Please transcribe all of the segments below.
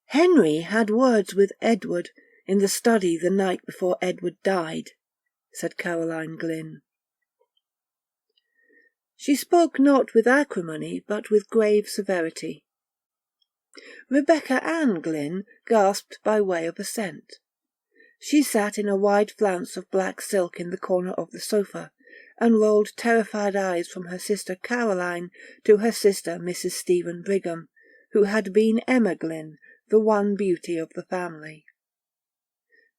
"Henry had words with Edward in the study the night before Edward died," said Caroline Glynn. She spoke not with acrimony, but with grave severity. Rebecca Ann Glynn gasped by way of assent. She sat in a wide flounce of black silk in the corner of the sofa, and rolled terrified eyes from her sister Caroline to her sister Mrs. Stephen Brigham, who had been Emma Glynn, the one beauty of the family.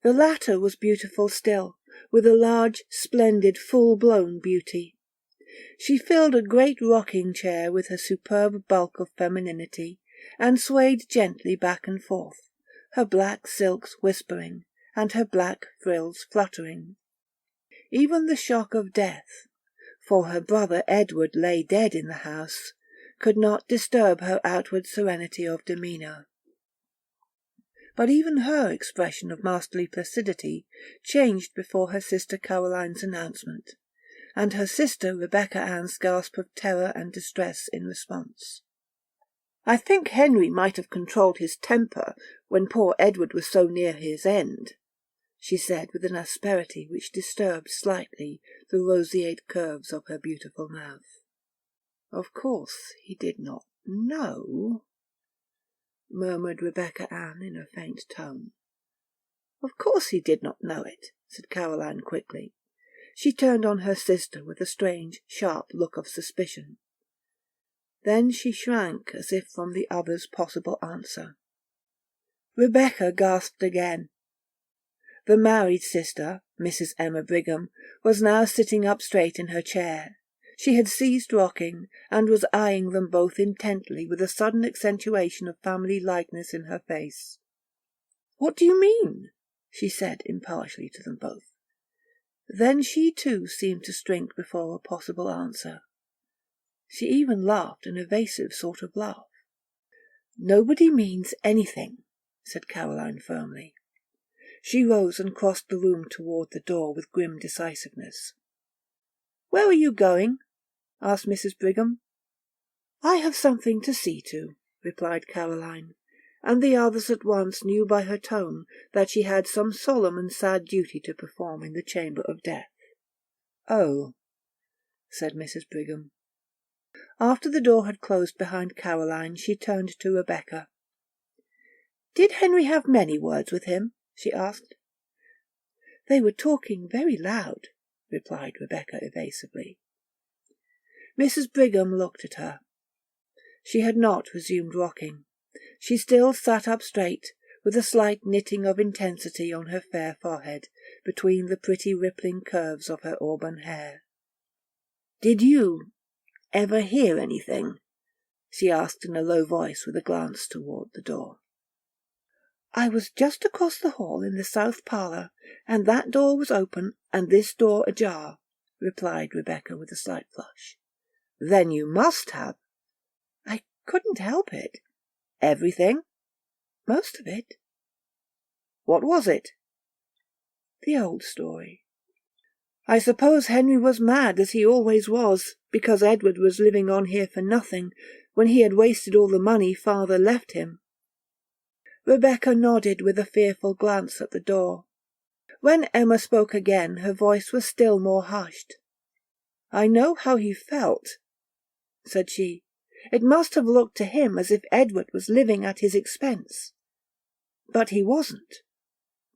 The latter was beautiful still, with a large, splendid, full-blown beauty. She filled a great rocking-chair with her superb bulk of femininity, and swayed gently back and forth, her black silks whispering, and her black frills fluttering. Even the shock of death, for her brother Edward lay dead in the house, could not disturb her outward serenity of demeanour. But even her expression of masterly placidity changed before her sister Caroline's announcement, and her sister Rebecca Ann's gasp of terror and distress in response. "I think Henry might have controlled his temper when poor Edward was so near his end," she said with an asperity which disturbed slightly the roseate curves of her beautiful mouth. "Of course he did not know," murmured Rebecca Ann in a faint tone. "Of course he did not know it," said Caroline quickly. She turned on her sister with a strange, sharp look of suspicion. Then she shrank as if from the other's possible answer. Rebecca gasped again. The married sister, Mrs. Emma Brigham, was now sitting up straight in her chair. She had ceased rocking, and was eyeing them both intently with a sudden accentuation of family likeness in her face. "What do you mean?" she said impartially to them both. Then she too seemed to shrink before a possible answer. She even laughed an evasive sort of laugh. "Nobody means anything," said Caroline firmly. She rose and crossed the room toward the door with grim decisiveness. "Where are you going?" asked Mrs. Brigham. "I have something to see to," replied Caroline, and the others at once knew by her tone that she had some solemn and sad duty to perform in the chamber of death. "Oh," said Mrs. Brigham. After the door had closed behind Caroline, she turned to Rebecca. "Did Henry have many words with him?" she asked. "They were talking very loud," replied Rebecca evasively. Mrs. Brigham looked at her. She had not resumed rocking. She still sat up straight, with a slight knitting of intensity on her fair forehead, between the pretty rippling curves of her auburn hair. "Did you ever hear anything?" she asked in a low voice with a glance toward the door. "I was just across the hall in the south parlour, and that door was open and this door ajar," replied Rebecca with a slight flush. "Then you must have." "I couldn't help it." "Everything?" "Most of it." "What was it?" "The old story." "I suppose Henry was mad, as he always was, because Edward was living on here for nothing, when he had wasted all the money father left him." Rebecca nodded with a fearful glance at the door. When Emma spoke again, her voice was still more hushed. "I know how he felt," said she. "It must have looked to him as if Edward was living at his expense. But he wasn't.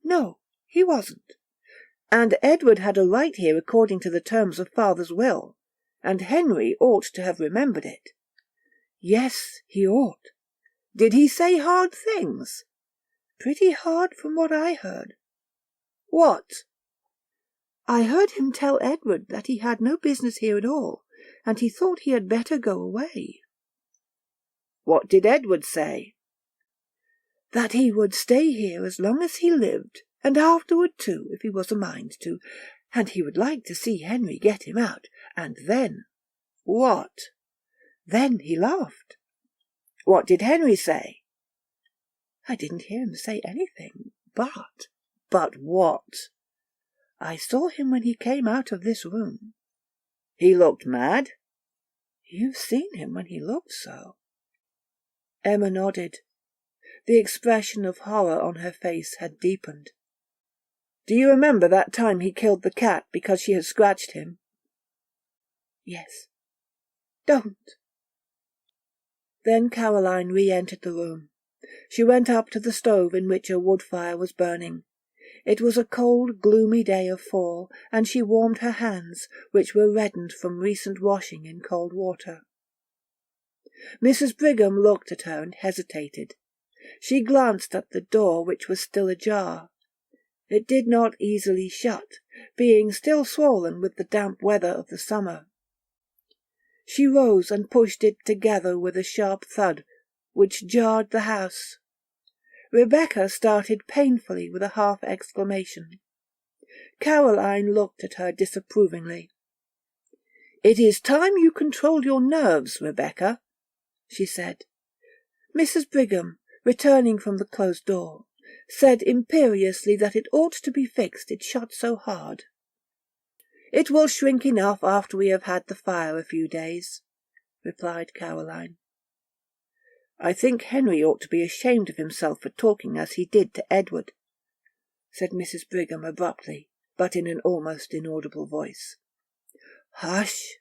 No, he wasn't. And Edward had a right here according to the terms of father's will, and Henry ought to have remembered it." "Yes, he ought." "Did he say hard things?" "Pretty hard from what I heard." "What?" "I heard him tell Edward that he had no business here at all, and he thought he had better go away." "What did Edward say?" "That he would stay here as long as he lived, and afterward too, if he was a mind to, and he would like to see Henry get him out, and then—" "What?" "Then he laughed." "What did Henry say?" "I didn't hear him say anything, but—" "But what?" "I saw him when he came out of this room." "He looked mad?" "You've seen him when he looked so." Emma nodded. The expression of horror on her face had deepened. "Do you remember that time he killed the cat because she had scratched him?" "Yes." "Don't." Then Caroline re-entered the room. She went up to the stove in which a wood fire was burning. It was a cold, gloomy day of fall, and she warmed her hands, which were reddened from recent washing in cold water. Mrs. Brigham looked at her and hesitated. She glanced at the door, which was still ajar. It did not easily shut, being still swollen with the damp weather of the summer. She rose and pushed it together with a sharp thud, which jarred the house. Rebecca started painfully with a half-exclamation. Caroline looked at her disapprovingly. "It is time you controlled your nerves, Rebecca," she said. Mrs. Brigham, returning from the closed door, said imperiously that it ought to be fixed, it shut so hard. "It will shrink enough after we have had the fire a few days," replied Caroline. "I think Henry ought to be ashamed of himself for talking as he did to Edward," said Mrs. Brigham abruptly, but in an almost inaudible voice. "Hush,"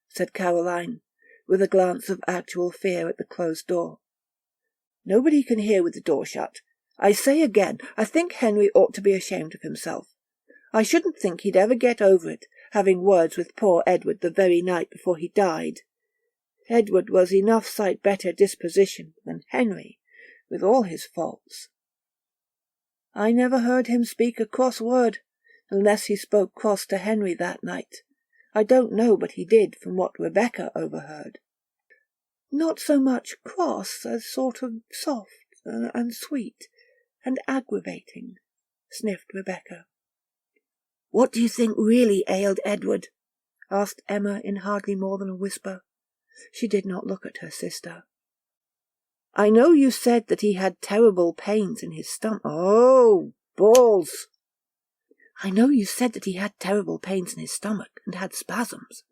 said Caroline, with a glance of actual fear at the closed door. "Nobody can hear with the door shut. I say again, I think Henry ought to be ashamed of himself. I shouldn't think he'd ever get over it, having words with poor Edward the very night before he died. Edward was enough sight better disposition than Henry, with all his faults. I never heard him speak a cross word, unless he spoke cross to Henry that night. I don't know but he did, from what Rebecca overheard." "Not so much cross as sort of soft and sweet and aggravating," sniffed Rebecca. "What do you think really ailed Edward?" asked Emma in hardly more than a whisper. She did not look at her sister. "I know you said that he had terrible pains in his stomach." "Oh, balls!" "I know you said that he had terrible pains in his stomach and had spasms,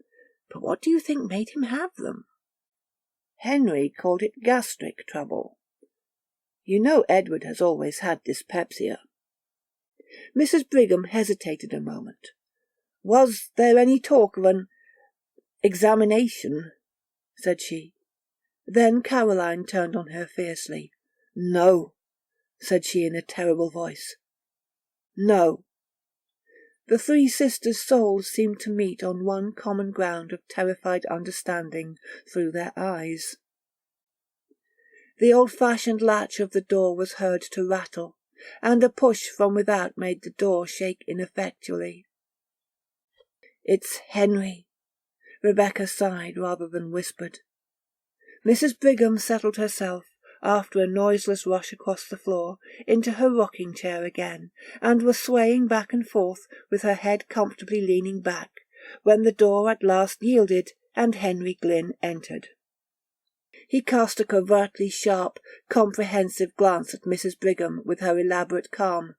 but what do you think made him have them?" "Henry called it gastric trouble. You know Edward has always had dyspepsia." Mrs. Brigham hesitated a moment. "Was there any talk of an examination?" said she. Then Caroline turned on her fiercely. "No," said she in a terrible voice. "No." The three sisters' souls seemed to meet on one common ground of terrified understanding through their eyes. The old-fashioned latch of the door was heard to rattle, and a push from without made the door shake ineffectually. "It's Henry," Rebecca sighed rather than whispered. Mrs. Brigham settled herself, after a noiseless rush across the floor, into her rocking-chair again, and was swaying back and forth with her head comfortably leaning back, when the door at last yielded and Henry Glynn entered. He cast a covertly sharp, comprehensive glance at Mrs. Brigham with her elaborate calm,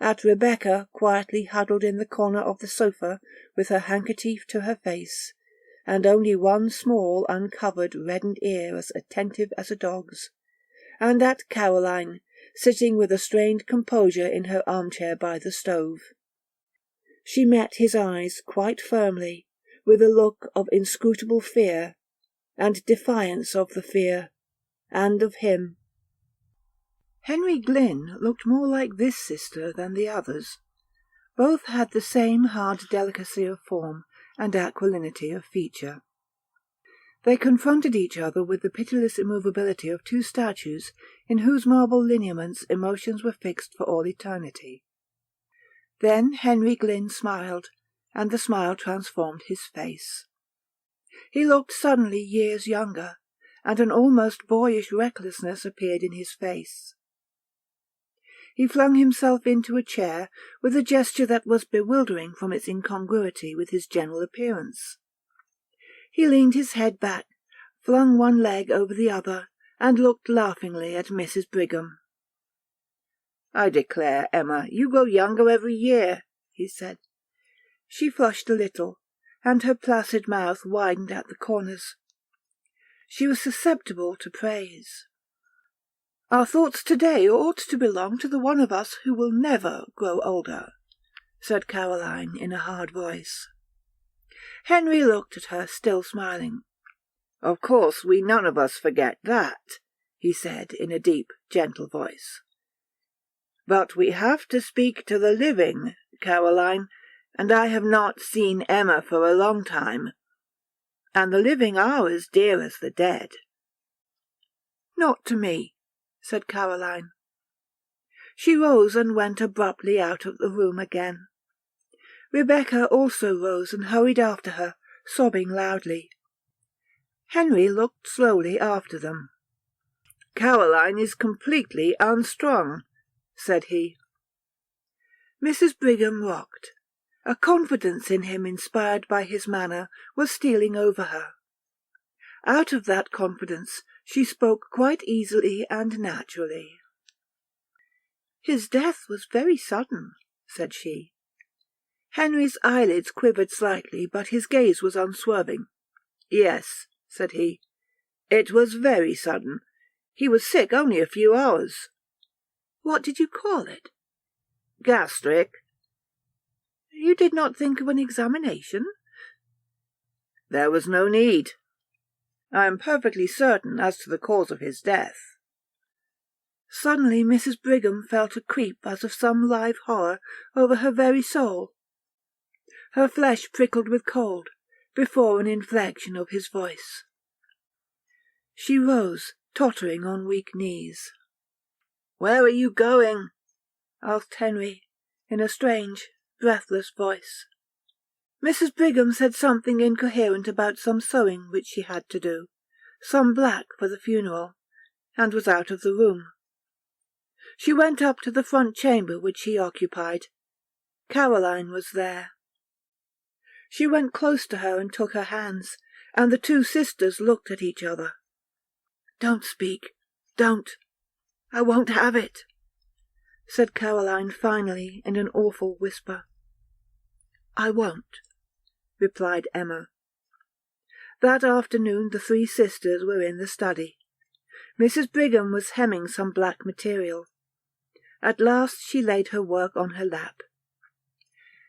at Rebecca quietly huddled in the corner of the sofa with her handkerchief to her face, and only one small uncovered reddened ear as attentive as a dog's, and at Caroline, sitting with a strained composure in her armchair by the stove. She met his eyes quite firmly, with a look of inscrutable fear, and defiance of the fear, and of him. Henry Glynn looked more like this sister than the others. Both had the same hard delicacy of form and aquilinity of feature. They confronted each other with the pitiless immovability of two statues in whose marble lineaments emotions were fixed for all eternity. Then Henry Glynn smiled, and the smile transformed his face. He looked suddenly years younger, and an almost boyish recklessness appeared in his face. He flung himself into a chair with a gesture that was bewildering from its incongruity with his general appearance. He leaned his head back, flung one leg over the other, and looked laughingly at Mrs. Brigham. "I declare, Emma, you grow younger every year," he said. She flushed a little, and her placid mouth widened at the corners. She was susceptible to praise. Our thoughts today ought to belong to the one of us who will never grow older, said Caroline in a hard voice. Henry looked at her, still smiling. Of course we none of us forget that, he said in a deep, gentle voice. But we have to speak to the living, Caroline, and I have not seen Emma for a long time, and the living are as dear as the dead. Not to me, said Caroline. She rose and went abruptly out of the room again. Rebecca also rose and hurried after her, sobbing loudly. Henry looked slowly after them. Caroline is completely unstrung, said he. Mrs. Brigham rocked. A confidence in him inspired by his manner was stealing over her. Out of that confidence she spoke quite easily and naturally. His death was very sudden, said she. Henry's eyelids quivered slightly, but his gaze was unswerving. Yes, said he. It was very sudden. He was sick only a few hours. What did you call it? Gastric. You did not think of an examination? There was no need. I am perfectly certain as to the cause of his death. Suddenly Mrs. Brigham felt a creep as of some live horror over her very soul. Her flesh prickled with cold before an inflection of his voice. She rose, tottering on weak knees. "Where are you going?" asked Henry, in a strange, breathless voice. Mrs. Brigham said something incoherent about some sewing which she had to do, some black for the funeral, and was out of the room. She went up to the front chamber which she occupied. Caroline was there. She went close to her and took her hands, and the two sisters looked at each other. "Don't speak. Don't. I won't have it," said Caroline finally in an awful whisper. "I won't," replied Emma. That afternoon the three sisters were in the study. Mrs. Brigham was hemming some black material. At last she laid her work on her lap.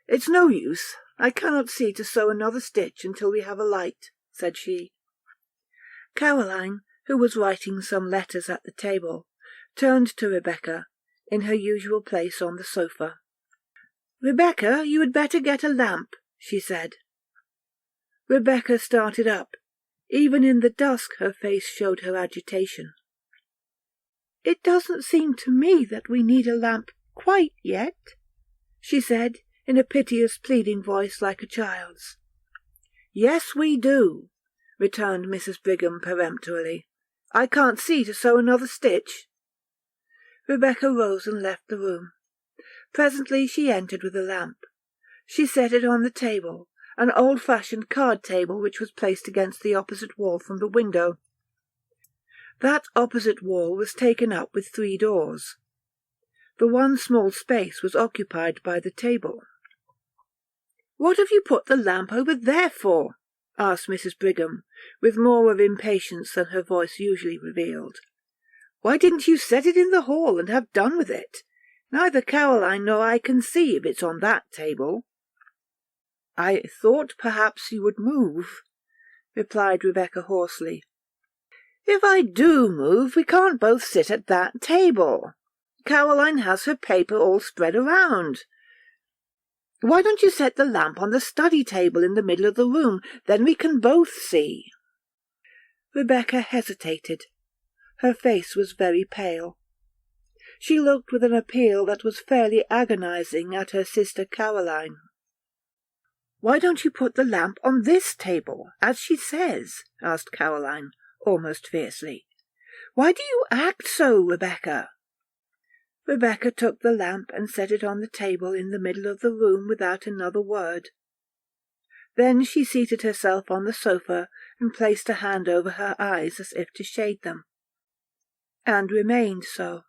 "It's no use. I cannot see to sew another stitch until we have a light," said she. Caroline, who was writing some letters at the table, turned to Rebecca, in her usual place on the sofa. "Rebecca, you had better get a lamp," she said. Rebecca started up. Even in the dusk her face showed her agitation. "It doesn't seem to me that we need a lamp quite yet," she said, in a piteous, pleading voice like a child's. "Yes, we do," returned Mrs. Brigham peremptorily. "I can't see to sew another stitch." Rebecca rose and left the room. Presently she entered with a lamp. She set it on the table, an old-fashioned card table which was placed against the opposite wall from the window. That opposite wall was taken up with 3 doors. The one small space was occupied by the table. "What have you put the lamp over there for?" asked Mrs. Brigham, with more of impatience than her voice usually revealed. "Why didn't you set it in the hall and have done with it? Neither Caroline nor I can see if it's on that table." "I thought perhaps you would move," replied Rebecca hoarsely. "If I do move, we can't both sit at that table. Caroline has her paper all spread around. Why don't you set the lamp on the study table in the middle of the room? Then we can both see." Rebecca hesitated. Her face was very pale. She looked with an appeal that was fairly agonizing at her sister Caroline. "Why don't you put the lamp on this table, as she says?" asked Caroline, almost fiercely. "Why do you act so, Rebecca?" Rebecca took the lamp and set it on the table in the middle of the room without another word. Then she seated herself on the sofa and placed a hand over her eyes as if to shade them, and remained so.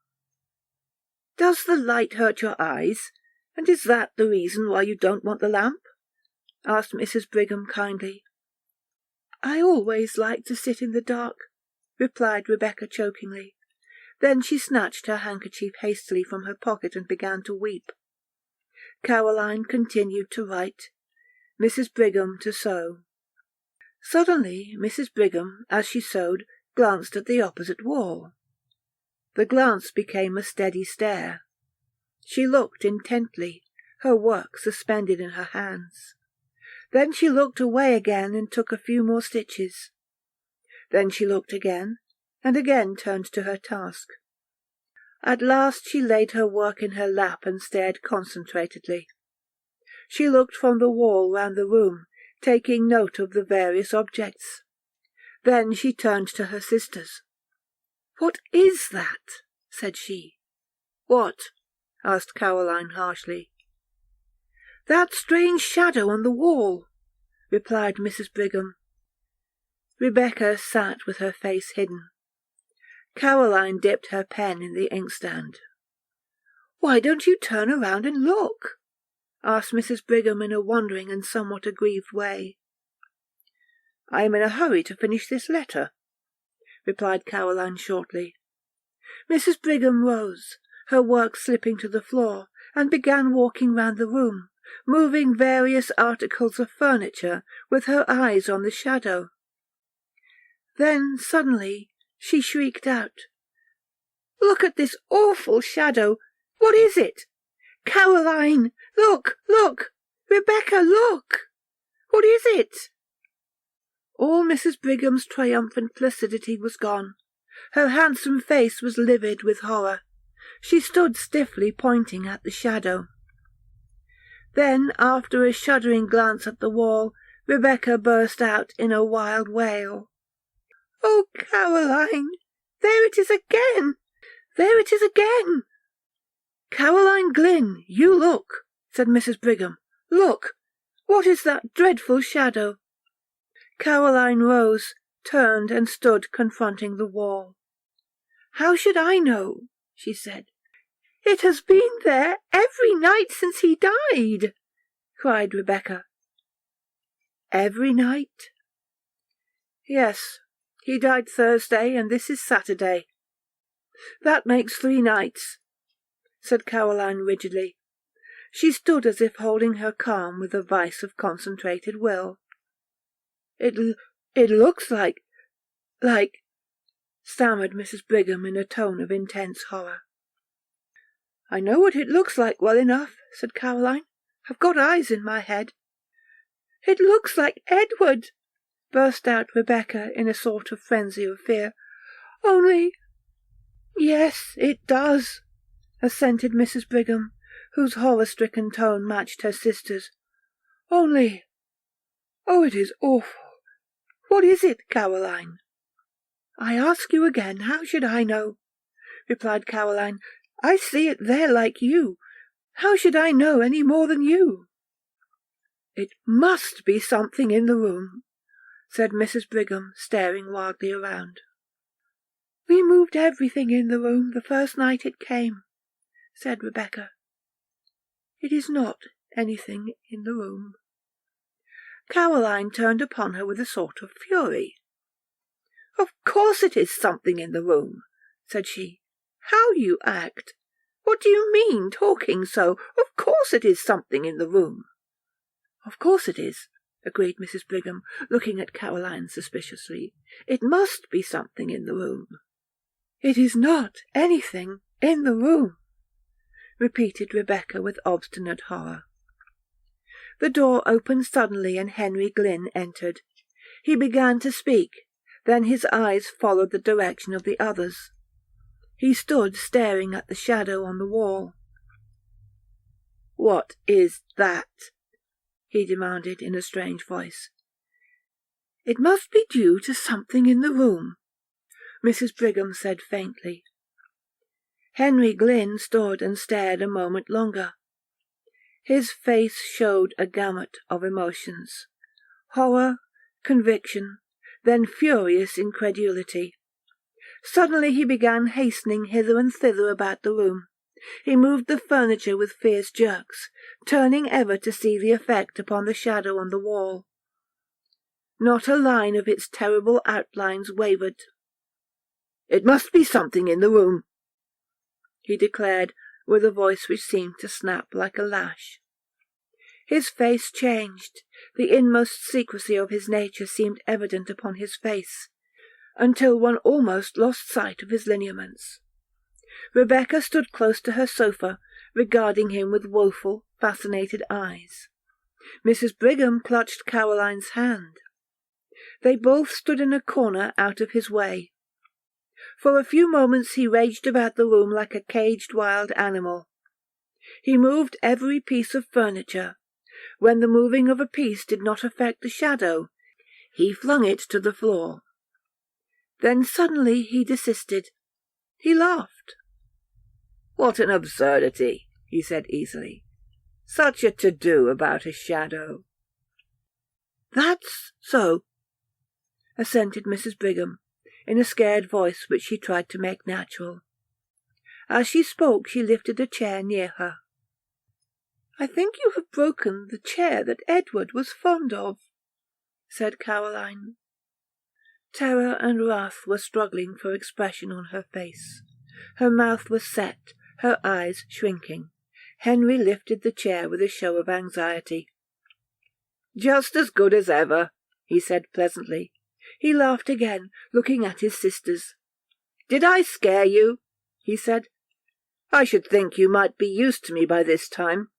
"Does the light hurt your eyes, and is that the reason why you don't want the lamp?" asked Mrs. Brigham kindly. "I always like to sit in the dark," replied Rebecca chokingly. Then she snatched her handkerchief hastily from her pocket and began to weep. Caroline continued to write, Mrs. Brigham to sew. Suddenly Mrs. Brigham, as she sewed, glanced at the opposite wall. The glance became a steady stare. She looked intently, her work suspended in her hands. Then she looked away again and took a few more stitches. Then she looked again, and again turned to her task. At last she laid her work in her lap and stared concentratedly. She looked from the wall round the room, taking note of the various objects. Then she turned to her sisters. "What is that?" said she. "What?" asked Caroline harshly. "That strange shadow on the wall," replied Mrs. Brigham. Rebecca sat with her face hidden. Caroline dipped her pen in the inkstand. "Why don't you turn around and look?" asked Mrs. Brigham in a wondering and somewhat aggrieved way. "I am in a hurry to finish this letter," replied Caroline shortly. Mrs. Brigham rose, her work slipping to the floor, and began walking round the room, moving various articles of furniture with her eyes on the shadow. Then suddenly she shrieked out, "Look at this awful shadow! What is it? Caroline, look, look! Rebecca, look! What is it?" All Mrs. Brigham's triumphant placidity was gone. Her handsome face was livid with horror. She stood stiffly pointing at the shadow. Then, after a shuddering glance at the wall, Rebecca burst out in a wild wail. "Oh, Caroline! There it is again! There it is again!" "Caroline Glynn, you look," said Mrs. Brigham. "Look! What is that dreadful shadow?" Caroline rose, turned, and stood confronting the wall. "How should I know?" she said. "It has been there every night since he died," cried Rebecca. "Every night?" "Yes. He died Thursday, and this is Saturday." "That makes 3 nights," said Caroline rigidly. She stood as if holding her calm with a vice of concentrated will. It looks like, stammered Mrs. Brigham in a tone of intense horror. "I know what it looks like well enough," said Caroline. "I've got eyes in my head." "It looks like Edward," burst out Rebecca in a sort of frenzy of fear. "Only—" "Yes, it does," assented Mrs. Brigham, whose horror-stricken tone matched her sister's. "Only— oh, it is awful. What is it, Caroline?" "I ask you again, how should I know?" replied Caroline. "I see it there like you. How should I know any more than you?" "It must be something in the room," said Mrs. Brigham, staring wildly around. "We moved everything in the room the first night it came," said Rebecca. "It is not anything in the room." Caroline turned upon her with a sort of fury. "Of course it is something in the room," said she. "How you act! What do you mean, talking so? Of course it is something in the room." "Of course it is," agreed Mrs. Brigham, looking at Caroline suspiciously. "It must be something in the room." "It is not anything in the room," repeated Rebecca with obstinate horror. The door opened suddenly and Henry Glynn entered. He began to speak, then his eyes followed the direction of the others. He stood staring at the shadow on the wall. "What is that?" he demanded in a strange voice. "It must be due to something in the room," Mrs. Brigham said faintly. Henry Glynn stood and stared a moment longer. His face showed a gamut of emotions: horror, conviction, then furious incredulity. Suddenly he began hastening hither and thither about the room. He moved the furniture with fierce jerks, turning ever to see the effect upon the shadow on the wall. Not a line of its terrible outlines wavered. "It must be something in the room," he declared, with a voice which seemed to snap like a lash. His face changed. The inmost secrecy of his nature seemed evident upon his face, until one almost lost sight of his lineaments. Rebecca stood close to her sofa, regarding him with woeful, fascinated eyes. Mrs. Brigham clutched Caroline's hand. They both stood in a corner out of his way. For a few moments he raged about the room like a caged wild animal. He moved every piece of furniture. When the moving of a piece did not affect the shadow, he flung it to the floor. Then suddenly he desisted. He laughed. "What an absurdity," he said easily. "Such a to-do about a shadow." "That's so," assented Mrs. Brigham, in a scared voice which she tried to make natural. As she spoke she lifted a chair near her. "I think you have broken the chair that Edward was fond of," said Caroline. Terror and wrath were struggling for expression on her face. Her mouth was set, her eyes shrinking. Henry lifted the chair with a show of anxiety. "Just as good as ever," he said pleasantly. He laughed again, looking at his sisters. "Did I scare you?" he said. "I should think you might be used to me by this time.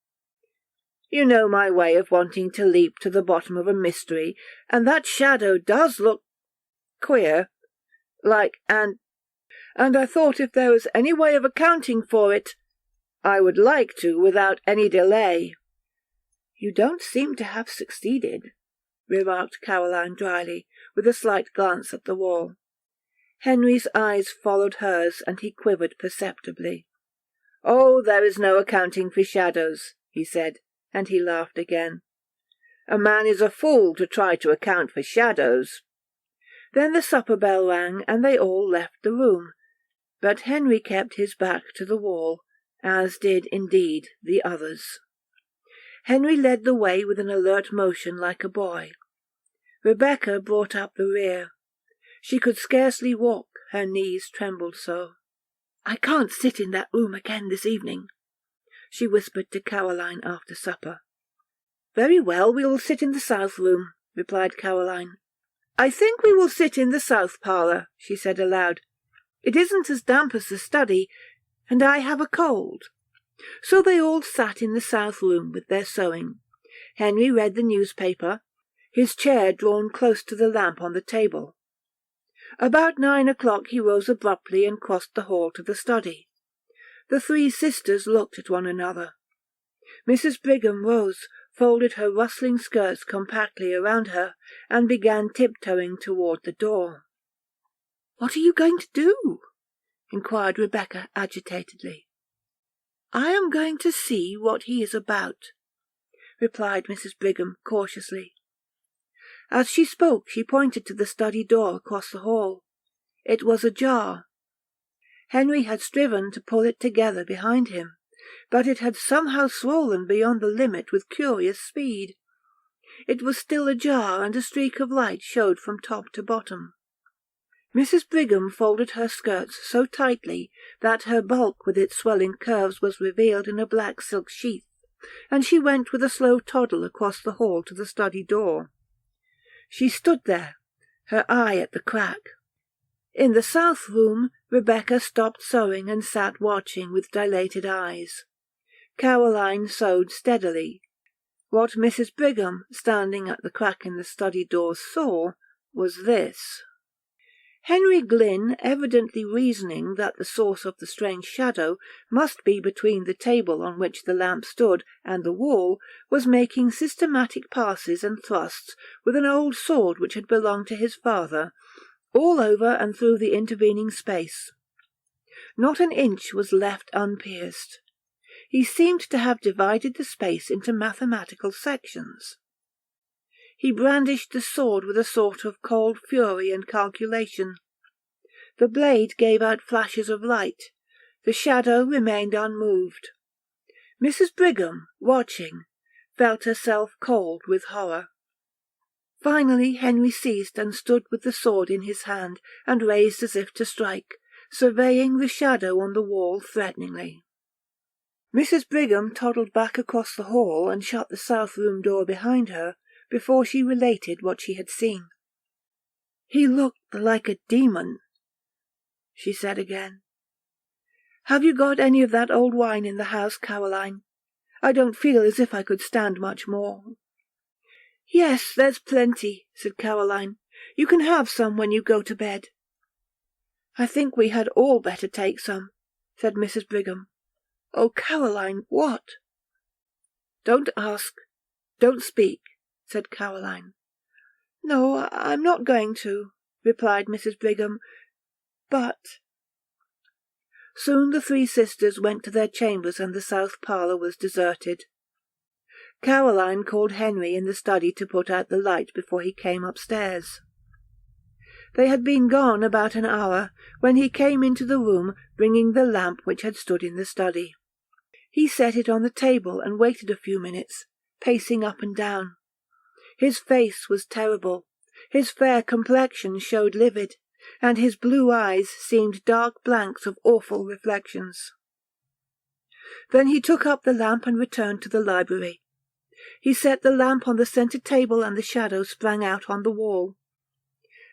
You know my way of wanting to leap to the bottom of a mystery, and that shadow does look queer, and I thought if there was any way of accounting for it, I would like to without any delay." "You don't seem to have succeeded," remarked Caroline dryly, with a slight glance at the wall. Henry's eyes followed hers, and he quivered perceptibly. "Oh, there is no accounting for shadows," he said, and he laughed again. "A man is a fool to try to account for shadows." Then the supper bell rang, and they all left the room, but Henry kept his back to the wall, as did indeed the others. Henry led the way with an alert motion like a boy. Rebecca brought up the rear. She could scarcely walk, her knees trembled so. "I can't sit in that room again this evening," she whispered to Caroline after supper. "Very well, we will sit in the south room," replied Caroline. "I think we will sit in the south parlour," she said aloud. "It isn't as damp as the study, and I have a cold." So they all sat in the south room with their sewing. Henry read the newspaper, his chair drawn close to the lamp on the table. About 9 o'clock he rose abruptly and crossed the hall to the study. The three sisters looked at one another. Mrs. Brigham rose, folded her rustling skirts compactly around her, and began tiptoeing toward the door. "What are you going to do?" inquired Rebecca agitatedly. "I am going to see what he is about," replied Mrs. Brigham cautiously. As she spoke she pointed to the study door across the hall. It was ajar. Henry had striven to pull it together behind him, but it had somehow swollen beyond the limit with curious speed. It was still ajar, and a streak of light showed from top to bottom. Mrs. Brigham folded her skirts so tightly that her bulk with its swelling curves was revealed in a black silk sheath, and she went with a slow toddle across the hall to the study door. She stood there, her eye at the crack. In the south room, Rebecca stopped sewing and sat watching with dilated eyes. Caroline sewed steadily. What Mrs. Brigham, standing at the crack in the study door, saw was this. Henry Glynn, evidently reasoning that the source of the strange shadow must be between the table on which the lamp stood and the wall, was making systematic passes and thrusts with an old sword which had belonged to his father, all over and through the intervening space. Not an inch was left unpierced. He seemed to have divided the space into mathematical sections. He brandished the sword with a sort of cold fury and calculation. The blade gave out flashes of light. The shadow remained unmoved. Mrs. Brigham, watching, felt herself cold with horror. Finally Henry ceased and stood with the sword in his hand and raised as if to strike, surveying the shadow on the wall threateningly. Mrs. Brigham toddled back across the hall and shut the south room door behind her before she related what she had seen. "He looked like a demon," she said again. "Have you got any of that old wine in the house, Caroline? I don't feel as if I could stand much more." "Yes, there's plenty," said Caroline. "You can have some when you go to bed." "I think we had all better take some," said Mrs. Brigham. "Oh, Caroline, what?" "Don't ask. Don't speak," said Caroline. "No, I'm not going to," replied Mrs. Brigham. "But—" Soon the three sisters went to their chambers and the south parlour was deserted. Caroline called Henry in the study to put out the light before he came upstairs. They had been gone about an hour when he came into the room bringing the lamp which had stood in the study. He set it on the table and waited a few minutes, pacing up and down. His face was terrible, his fair complexion showed livid, and his blue eyes seemed dark blanks of awful reflections. Then he took up the lamp and returned to the library. He set the lamp on the centre table and the shadow sprang out on the wall.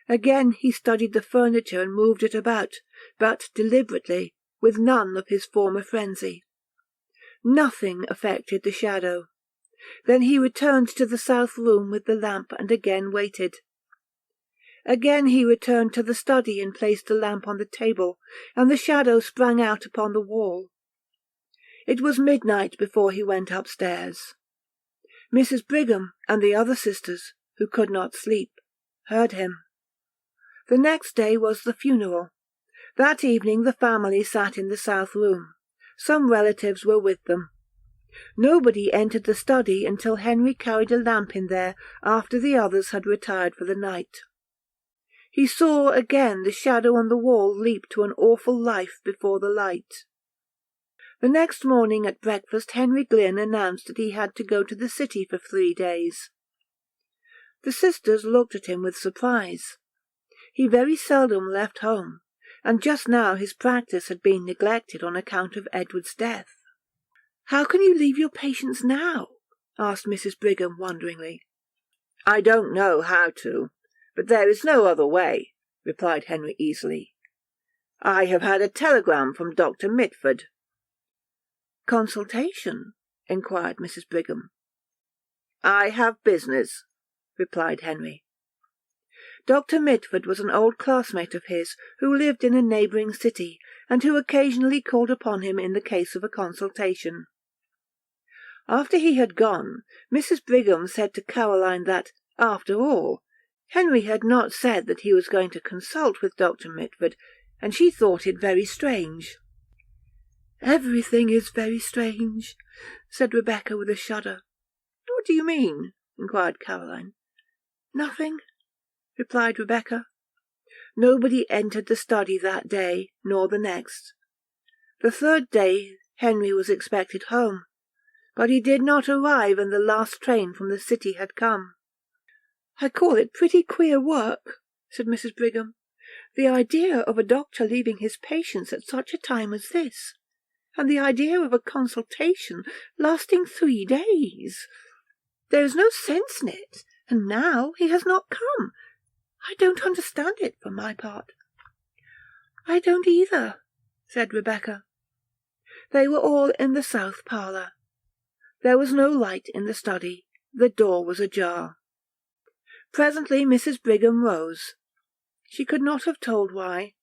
Again he studied the furniture and moved it about, but deliberately, with none of his former frenzy. Nothing affected the shadow. Then he returned to the south room with the lamp and again waited. Again he returned to the study and placed the lamp on the table, and the shadow sprang out upon the wall. It was midnight before he went upstairs. Mrs. Brigham and the other sisters, who could not sleep, heard him. The next day was the funeral. That evening the family sat in the south room. Some relatives were with them. Nobody entered the study until Henry carried a lamp in there after the others had retired for the night. He saw again the shadow on the wall leap to an awful life before the light. The next morning at breakfast Henry Glynn announced that he had to go to the city for 3 days. The sisters looked at him with surprise. He very seldom left home, and just now his practice had been neglected on account of Edward's death. "How can you leave your patients now?" asked Mrs. Brigham wonderingly. "I don't know how to, but there is no other way," replied Henry easily. "I have had a telegram from Dr. Mitford." "Consultation?" inquired Mrs. Brigham. "I have business," replied Henry. Dr. Mitford was an old classmate of his who lived in a neighbouring city, and who occasionally called upon him in the case of a consultation. After he had gone, Mrs. Brigham said to Caroline that, after all, Henry had not said that he was going to consult with Dr. Mitford, and she thought it very strange. "Everything is very strange," said Rebecca with a shudder. "What do you mean?" inquired Caroline. "Nothing," replied Rebecca. Nobody entered the study that day, nor the next. The third day Henry was expected home, but he did not arrive, and the last train from the city had come. "I call it pretty queer work," said Mrs. Brigham. "The idea of a doctor leaving his patients at such a time as this, and the idea of a consultation lasting 3 days. There is no sense in it, and now he has not come. I don't understand it, for my part." "I don't either," said Rebecca. They were all in the south parlour. There was no light in the study. The door was ajar. Presently Mrs. Brigham rose. She could not have told why.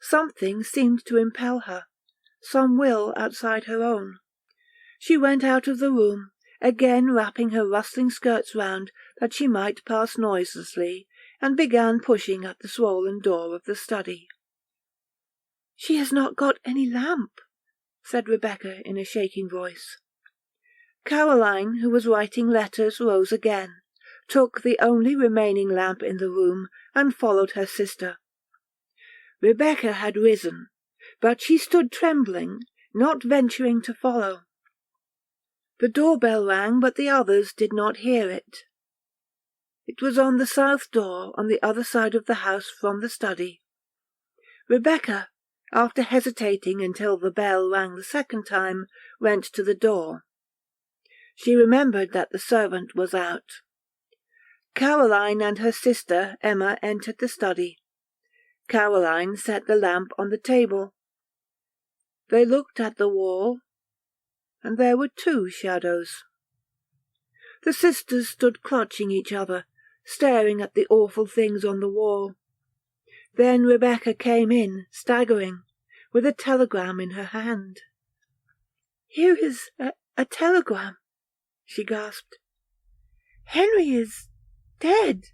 Something seemed to impel her, some will outside her own. She went out of the room, again wrapping her rustling skirts round that she might pass noiselessly, and began pushing at the swollen door of the study. "She has not got any lamp," said Rebecca in a shaking voice. Caroline, who was writing letters, rose again, took the only remaining lamp in the room, and followed her sister. Rebecca had risen, but she stood trembling, not venturing to follow. The door-bell rang, but the others did not hear it. It was on the south door, on the other side of the house from the study. Rebecca, After hesitating until the bell rang the second time, went to the door. She remembered that the servant was out. Caroline and her sister Emma entered the study. Caroline set the lamp on the table. They looked at the wall, and there were two shadows. The sisters stood clutching each other, staring at the awful things on the wall. Then Rebecca came in, staggering, with a telegram in her hand. "Here is a telegram," she gasped. "Henry is dead."